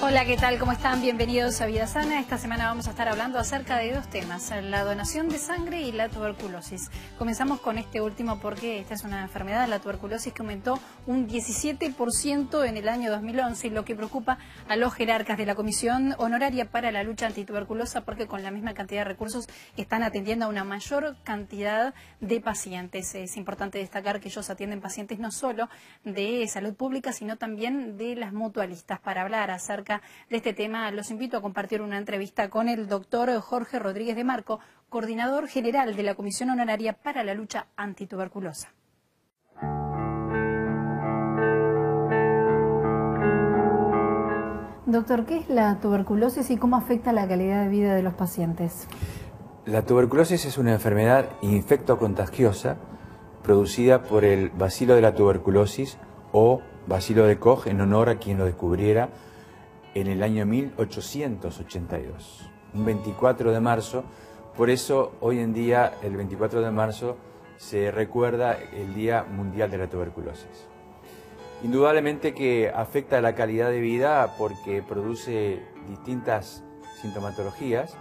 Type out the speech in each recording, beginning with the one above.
Hola, ¿qué tal? ¿Cómo están? Bienvenidos a Vida Sana. Esta semana vamos a estar hablando acerca de dos temas, la donación de sangre y la tuberculosis. Comenzamos con este último porque esta es una enfermedad, la tuberculosis, que aumentó un 17% en el año 2011, lo que preocupa a los jerarcas de la Comisión Honoraria para la Lucha Antituberculosa, porque con la misma cantidad de recursos están atendiendo a una mayor cantidad de pacientes. Es importante destacar que ellos atienden pacientes no solo de salud pública, sino también de las mutualistas. Para hablar acerca de este tema, los invito a compartir una entrevista con el doctor Jorge Rodríguez de Marco, coordinador general de la Comisión Honoraria para la Lucha Antituberculosa. Doctor, ¿qué es la tuberculosis y cómo afecta la calidad de vida de los pacientes? La tuberculosis es una enfermedad infectocontagiosa producida por el bacilo de la tuberculosis o bacilo de Koch, en honor a quien lo descubriera en el año 1882, un 24 de marzo. Por eso hoy en día, el 24 de marzo, se recuerda el Día Mundial de la Tuberculosis. Indudablemente que afecta la calidad de vida porque produce distintas sintomatologías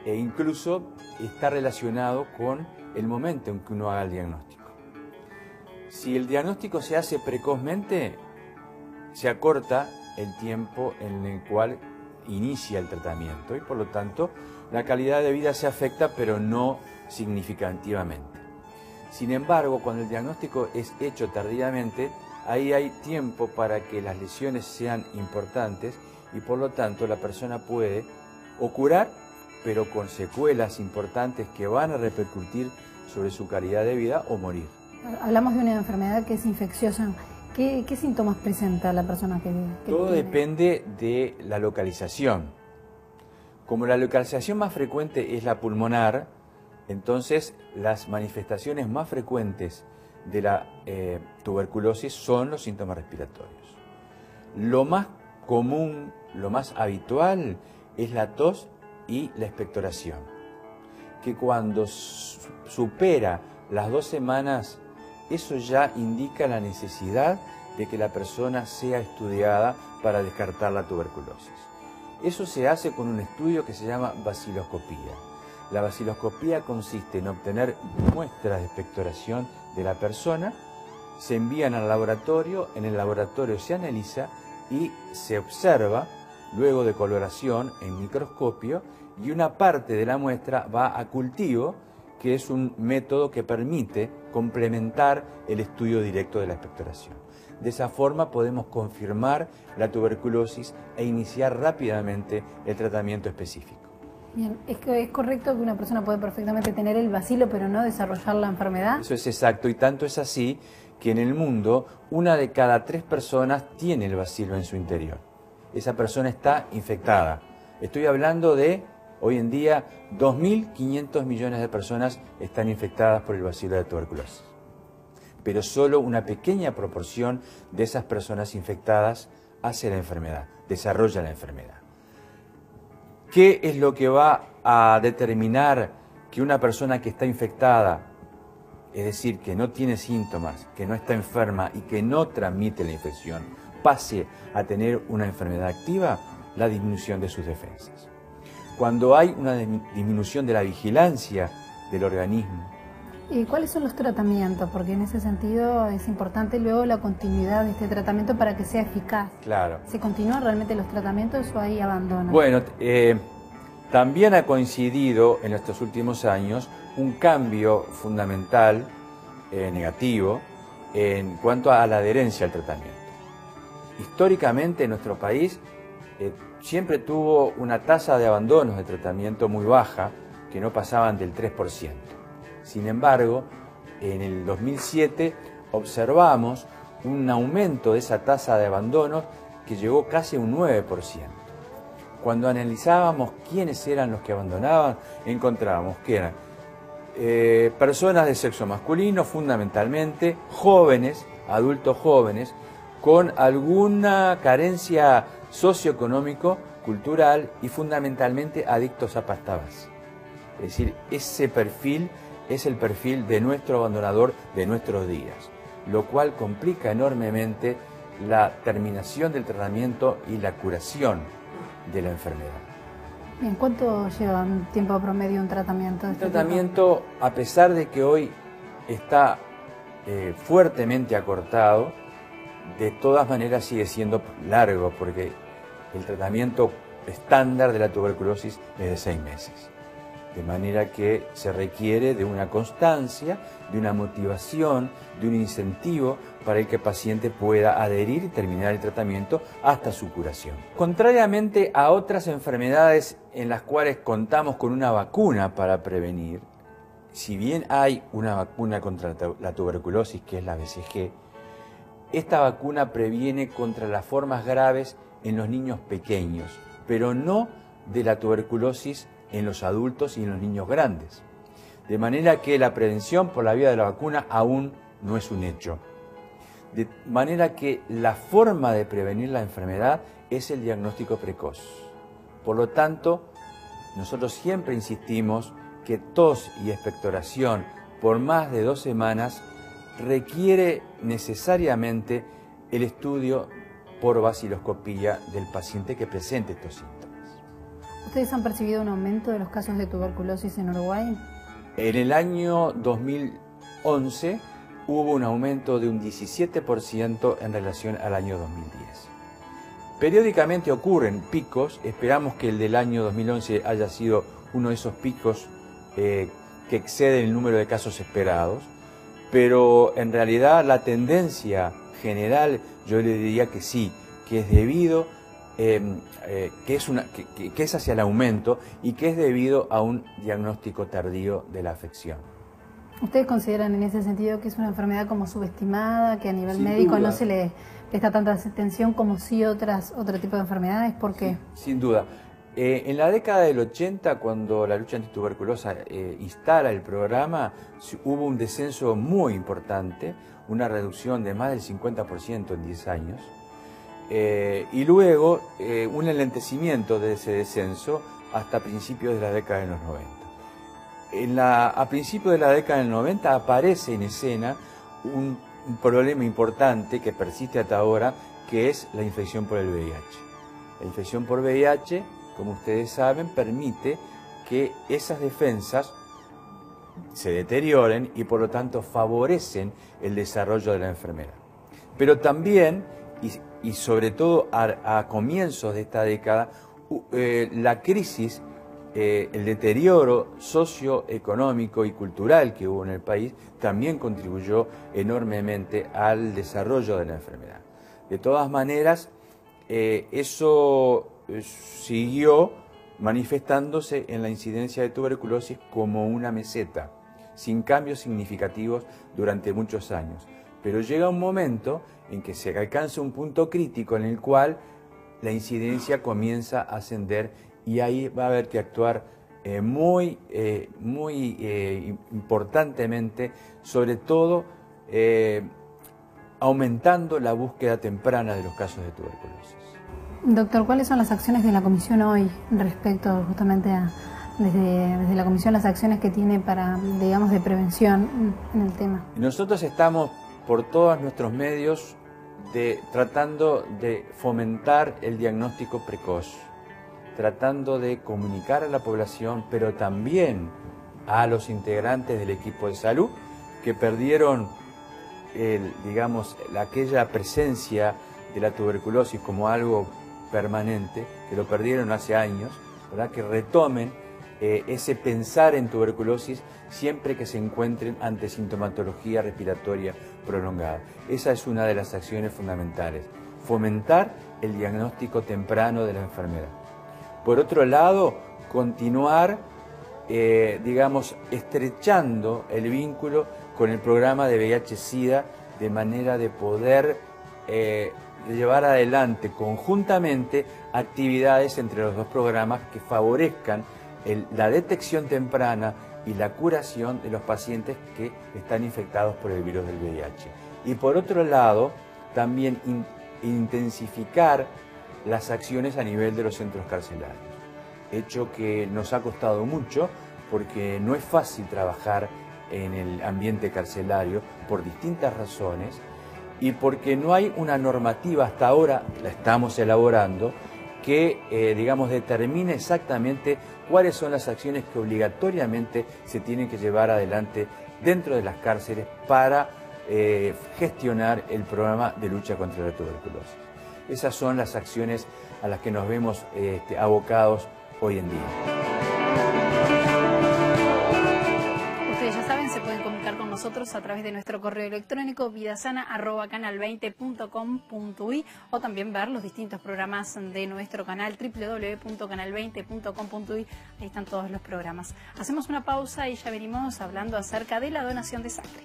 e incluso está relacionado con el momento en que uno haga el diagnóstico. Si el diagnóstico se hace precozmente, se acorta el tiempo en el cual inicia el tratamiento y por lo tanto la calidad de vida se afecta, pero no significativamente. Sin embargo, cuando el diagnóstico es hecho tardíamente, ahí hay tiempo para que las lesiones sean importantes y por lo tanto la persona puede o curar, pero con secuelas importantes que van a repercutir sobre su calidad de vida, o morir. Hablamos de una enfermedad que es infecciosa. ¿Qué síntomas presenta la persona que Todo tiene? depende de la localización. Como la localización más frecuente es la pulmonar, entonces las manifestaciones más frecuentes de la tuberculosis son los síntomas respiratorios. Lo más común, lo más habitual es la tos y la expectoración, que cuando supera las 2 semanas, eso ya indica la necesidad de que la persona sea estudiada para descartar la tuberculosis. Eso se hace con un estudio que se llama baciloscopía. La baciloscopía consiste en obtener muestras de expectoración de la persona, se envían al laboratorio, en el laboratorio se analiza y se observa, luego de coloración en microscopio, y una parte de la muestra va a cultivo, que es un método que permite complementar el estudio directo de la expectoración. De esa forma podemos confirmar la tuberculosis e iniciar rápidamente el tratamiento específico. Bien, ¿es correcto que una persona puede perfectamente tener el bacilo pero no desarrollar la enfermedad? Eso es exacto, y tanto es así que en el mundo 1 de cada 3 personas tiene el bacilo en su interior. Esa persona está infectada. Estoy hablando de, hoy en día, 2.500 millones de personas están infectadas por el bacilo de tuberculosis. Pero solo una pequeña proporción de esas personas infectadas hace la enfermedad, desarrolla la enfermedad. ¿Qué es lo que va a determinar que una persona que está infectada, es decir, que no tiene síntomas, que no está enferma y que no transmite la infección, pase a tener una enfermedad activa? La disminución de sus defensas. Cuando hay una disminución de la vigilancia del organismo. ¿Y cuáles son los tratamientos? Porque en ese sentido es importante luego la continuidad de este tratamiento para que sea eficaz. Claro. ¿Se continúan realmente los tratamientos o hay abandono? Bueno, también ha coincidido en estos últimos años un cambio fundamental, negativo, en cuanto a la adherencia al tratamiento. Históricamente en nuestro país siempre tuvo una tasa de abandonos de tratamiento muy baja, que no pasaban del 3%. Sin embargo, en el 2007 observamos un aumento de esa tasa de abandonos que llegó casi a un 9%. Cuando analizábamos quiénes eran los que abandonaban, encontrábamos que eran personas de sexo masculino, fundamentalmente, jóvenes, adultos jóvenes, con alguna carencia socioeconómico, cultural y fundamentalmente adictos a pasta base. Es decir, ese perfil es el perfil de nuestro abandonador de nuestros días, lo cual complica enormemente la terminación del tratamiento y la curación de la enfermedad. Bien, ¿cuánto lleva un tiempo promedio un tratamiento? El tratamiento, a pesar de que hoy está fuertemente acortado, de todas maneras sigue siendo largo, porque el tratamiento estándar de la tuberculosis es de 6 meses. De manera que se requiere de una constancia, de una motivación, de un incentivo para que el paciente pueda adherir y terminar el tratamiento hasta su curación. Contrariamente a otras enfermedades en las cuales contamos con una vacuna para prevenir, si bien hay una vacuna contra la tuberculosis, que es la BCG, esta vacuna previene contra las formas graves en los niños pequeños, pero no de la tuberculosis en los adultos y en los niños grandes. De manera que la prevención por la vía de la vacuna aún no es un hecho. De manera que la forma de prevenir la enfermedad es el diagnóstico precoz. Por lo tanto, nosotros siempre insistimos que tos y expectoración por más de 2 semanas requiere necesariamente el estudio por vaciloscopía del paciente que presente estos síntomas. ¿Ustedes han percibido un aumento de los casos de tuberculosis en Uruguay? En el año 2011 hubo un aumento de un 17% en relación al año 2010. Periódicamente ocurren picos, esperamos que el del año 2011 haya sido uno de esos picos que exceden el número de casos esperados, pero en realidad la tendencia general yo le diría que sí, que es debido que es hacia el aumento y que es debido a un diagnóstico tardío de la afección. ¿Ustedes consideran en ese sentido que es una enfermedad como subestimada, que a nivel Sin médico duda. no se le presta tanta atención como sí otro tipo de enfermedades? ¿Por qué? Sin duda. En la década del 80, cuando la lucha antituberculosa instala el programa, hubo un descenso muy importante, una reducción de más del 50% en 10 años. Y luego un enlentecimiento de ese descenso hasta principios de la década de los 90. A principios de la década del 90 aparece en escena un problema importante que persiste hasta ahora, que es la infección por el VIH. La infección por VIH, como ustedes saben, permite que esas defensas se deterioren y por lo tanto favorecen el desarrollo de la enfermedad. Pero también, y sobre todo a comienzos de esta década, la crisis, el deterioro socioeconómico y cultural que hubo en el país también contribuyó enormemente al desarrollo de la enfermedad. De todas maneras, eso siguió manifestándose en la incidencia de tuberculosis como una meseta, sin cambios significativos durante muchos años. Pero llega un momento en que se alcanza un punto crítico en el cual la incidencia comienza a ascender y ahí va a haber que actuar muy importantemente, sobre todo aumentando la búsqueda temprana de los casos de tuberculosis. Doctor, ¿cuáles son las acciones de la Comisión hoy respecto justamente a, desde la Comisión, las acciones que tiene para, digamos, de prevención en el tema? Nosotros estamos por todos nuestros medios tratando de fomentar el diagnóstico precoz, tratando de comunicar a la población, pero también a los integrantes del equipo de salud que perdieron, digamos, aquella presencia de la tuberculosis como algo permanente, que lo perdieron hace años, ¿verdad? Que retomen ese pensar en tuberculosis siempre que se encuentren ante sintomatología respiratoria prolongada. Esa es una de las acciones fundamentales, fomentar el diagnóstico temprano de la enfermedad. Por otro lado, continuar, digamos, estrechando el vínculo con el programa de VIH-Sida de manera de poder llevar adelante conjuntamente actividades entre los dos programas que favorezcan la detección temprana y la curación de los pacientes que están infectados por el virus del VIH. Y por otro lado, también intensificar las acciones a nivel de los centros carcelarios, hecho que nos ha costado mucho porque no es fácil trabajar en el ambiente carcelario por distintas razones y porque no hay una normativa hasta ahora, la estamos elaborando, que, digamos, determine exactamente cuáles son las acciones que obligatoriamente se tienen que llevar adelante dentro de las cárceles para gestionar el programa de lucha contra la tuberculosis. Esas son las acciones a las que nos vemos abocados hoy en día. Ustedes ya saben, se pueden comunicar con nosotros a través de nuestro correo electrónico vidasana@canal20.com.uy o también ver los distintos programas de nuestro canal www.canal20.com.uy. Ahí están todos los programas. Hacemos una pausa y ya venimos hablando acerca de la donación de sangre.